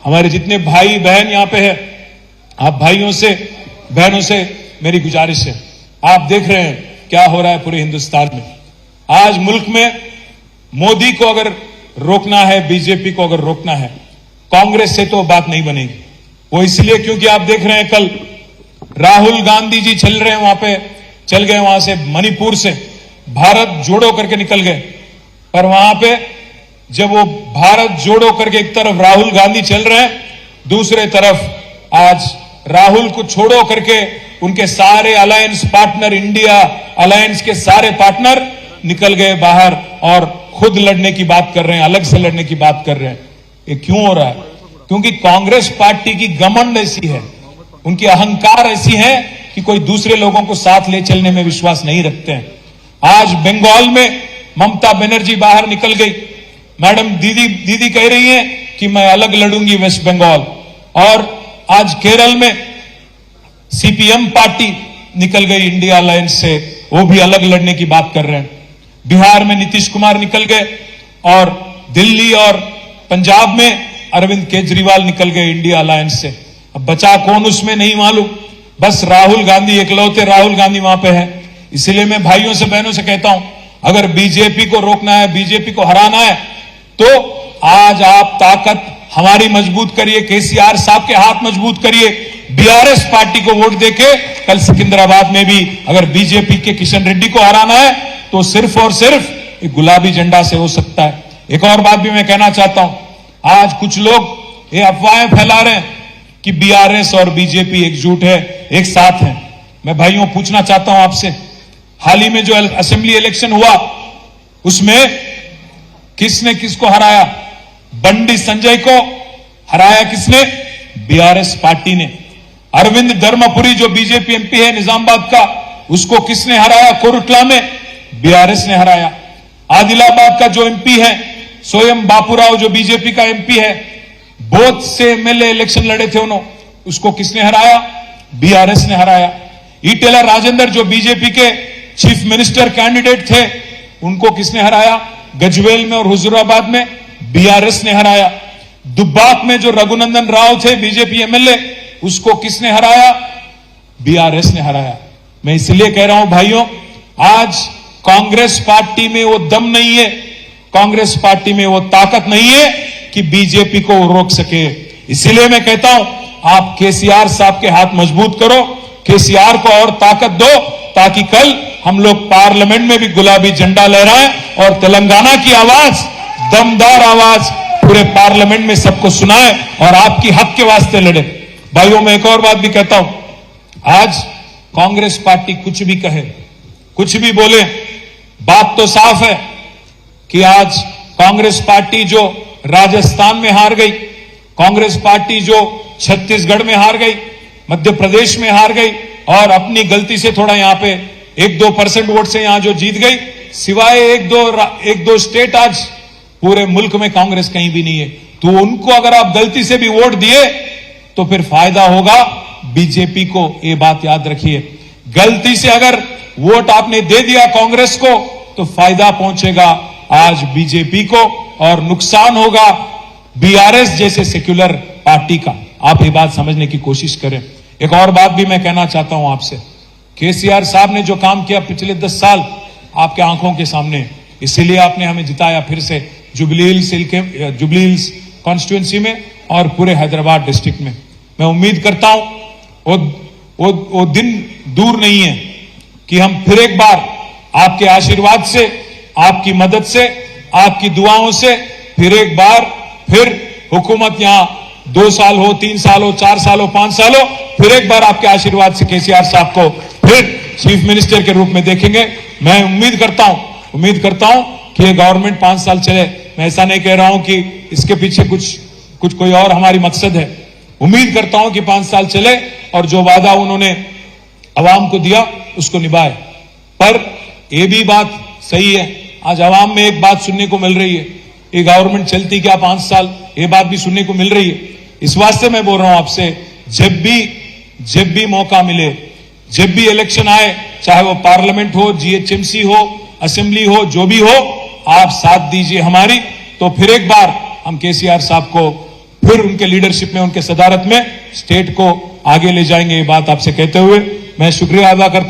हमारे जितने भाई बहन यहां पे है, आप भाइयों से बहनों से मेरी गुजारिश है, आप देख रहे हैं क्या हो रहा है पूरे हिंदुस्तान में। आज मुल्क में मोदी को अगर रोकना है, बीजेपी को अगर रोकना है, कांग्रेस से तो बात नहीं बनेगी। वो इसलिए क्योंकि आप देख रहे हैं कल राहुल गांधी जी चल रहे हैं वहां पे, चल गए वहां से मणिपुर से भारत जोड़ो करके निकल गए, पर वहां पे जब वो भारत जोड़ो करके एक तरफ राहुल गांधी चल रहे हैं, दूसरे तरफ आज राहुल को छोड़ो करके उनके सारे अलायंस पार्टनर, इंडिया अलायंस के सारे पार्टनर निकल गए बाहर और खुद लड़ने की बात कर रहे हैं, अलग से लड़ने की बात कर रहे हैं। ये क्यों हो रहा है? क्योंकि कांग्रेस पार्टी की घमंड ऐसी है, उनकी अहंकार ऐसी है कि कोई दूसरे लोगों को साथ ले चलने में विश्वास नहीं रखते हैं। आज बंगाल में ममता बनर्जी बाहर निकल गई, मैडम दीदी कह रही है कि मैं अलग लड़ूंगी वेस्ट बंगाल, और आज केरल में सीपीएम पार्टी निकल गई इंडिया अलायंस से, वो भी अलग लड़ने की बात कर रहे हैं। बिहार में नीतीश कुमार निकल गए और दिल्ली और पंजाब में अरविंद केजरीवाल निकल गए इंडिया अलायंस से। अब बचा कौन उसमें नहीं मालूम, बस राहुल गांधी, इकलौते राहुल गांधी वहां पे है। इसलिए मैं भाइयों से बहनों से कहता हूं, अगर बीजेपी को रोकना है, बीजेपी को हराना है, तो आज आप ताकत हमारी मजबूत करिए, केसीआर साहब के हाथ मजबूत करिए, बीआरएस पार्टी को वोट देके कल सिकंदराबाद में भी अगर बीजेपी के किशन रेड्डी को हराना है तो सिर्फ और सिर्फ एक गुलाबी झंडा से हो सकता है। एक और बात भी मैं कहना चाहता हूं, आज कुछ लोग ये अफवाहें फैला रहे हैं कि बीआरएस और बीजेपी एकजुट है, एक साथ है। मैं भाइयों पूछना चाहता हूं आपसे, हाल ही में जो असेंबली इलेक्शन हुआ उसमें किसने किसको हराया? बंडी संजय को हराया किसने? बीआरएस पार्टी ने। अरविंद धर्मपुरी जो बीजेपी एमपी है निजामाबाद का, उसको किसने हराया? कोरुटला में बीआरएस ने हराया। आदिलाबाद का जो एमपी है स्वयं बापूराव, जो बीजेपी का एमपी है, बोध से एमएलए इलेक्शन लड़े थे उन्होंने, उसको किसने हराया? बीआरएस ने हराया। ईटेला राजेंद्र जो बीजेपी के चीफ मिनिस्टर कैंडिडेट थे, उनको किसने हराया? गजवेल में और हुजूराबाद में बीआरएस ने हराया। दुब्बाक में जो रघुनंदन राव थे बीजेपी एमएलए, उसको किसने हराया? बीआरएस ने हराया। मैं इसलिए कह रहा हूं भाइयों, आज कांग्रेस पार्टी में वो दम नहीं है, कांग्रेस पार्टी में वो ताकत नहीं है कि बीजेपी को रोक सके। इसलिए मैं कहता हूं, आप केसीआर साहब के हाथ मजबूत करो, केसीआर को और ताकत दो, ताकि कल हम लोग पार्लियामेंट में भी गुलाबी झंडा लहराएं और तेलंगाना की आवाज, दमदार आवाज पूरे पार्लियामेंट में सबको सुनाए और आपकी हक के वास्ते लड़े। भाइयों, मैं एक और बात भी कहता हूं, आज कांग्रेस पार्टी कुछ भी कहे, कुछ भी बोले, बात तो साफ है कि आज कांग्रेस पार्टी जो राजस्थान में हार गई, कांग्रेस पार्टी जो छत्तीसगढ़ में हार गई, मध्य प्रदेश में हार गई और अपनी गलती से थोड़ा यहां पे 1-2% वोट से यहां जो जीत गई, सिवाय एक दो स्टेट आज पूरे मुल्क में कांग्रेस कहीं भी नहीं है। तो उनको अगर आप गलती से भी वोट दिए तो फिर फायदा होगा बीजेपी को, ये बात याद रखिए। गलती से अगर वोट आपने दे दिया कांग्रेस को तो फायदा पहुंचेगा आज बीजेपी को और नुकसान होगा बीआरएस जैसे सेक्युलर पार्टी का। आप ये बात समझने की कोशिश करें। एक और बात भी मैं कहना चाहता हूं आपसे, केसीआर साहब ने जो काम किया पिछले 10 साल आपके आंखों के सामने, इसीलिए आपने हमें जिताया फिर से जुबली हिल्स कॉन्स्टिट्यूएंसी में और पूरे हैदराबाद डिस्ट्रिक्ट में। मैं उम्मीद करता हूं वो दिन दूर नहीं है कि हम फिर एक बार आपके आशीर्वाद से, आपकी मदद से, आपकी दुआओं से फिर एक बार फिर हुकूमत यहां 2 साल हो, 3 साल हो, 4 साल हो, 5 साल हो, फिर एक बार आपके आशीर्वाद से केसीआर साहब को फिर चीफ मिनिस्टर के रूप में देखेंगे। मैं उम्मीद करता हूं कि ये गवर्नमेंट 5 साल चले। मैं ऐसा नहीं कह रहा हूं कि इसके पीछे कुछ कोई और हमारी मकसद है। उम्मीद करता हूं कि 5 साल चले और जो वादा उन्होंने अवाम को दिया उसको निभाए। पर यह भी बात सही है, आज अवाम में एक बात सुनने को मिल रही है, ये गवर्नमेंट चलती क्या 5 साल, ये बात भी सुनने को मिल रही है। इस वास्ते मैं बोल रहा हूं आपसे, जब भी मौका मिले, जब भी इलेक्शन आए, चाहे वो पार्लियामेंट हो, जीएचएमसी हो, असेंबली हो, जो भी हो, आप साथ दीजिए हमारी, तो फिर एक बार हम केसीआर साहब को फिर उनके लीडरशिप में, उनके सदारत में स्टेट को आगे ले जाएंगे। ये बात आपसे कहते हुए मैं शुक्रिया अदा करता हूं।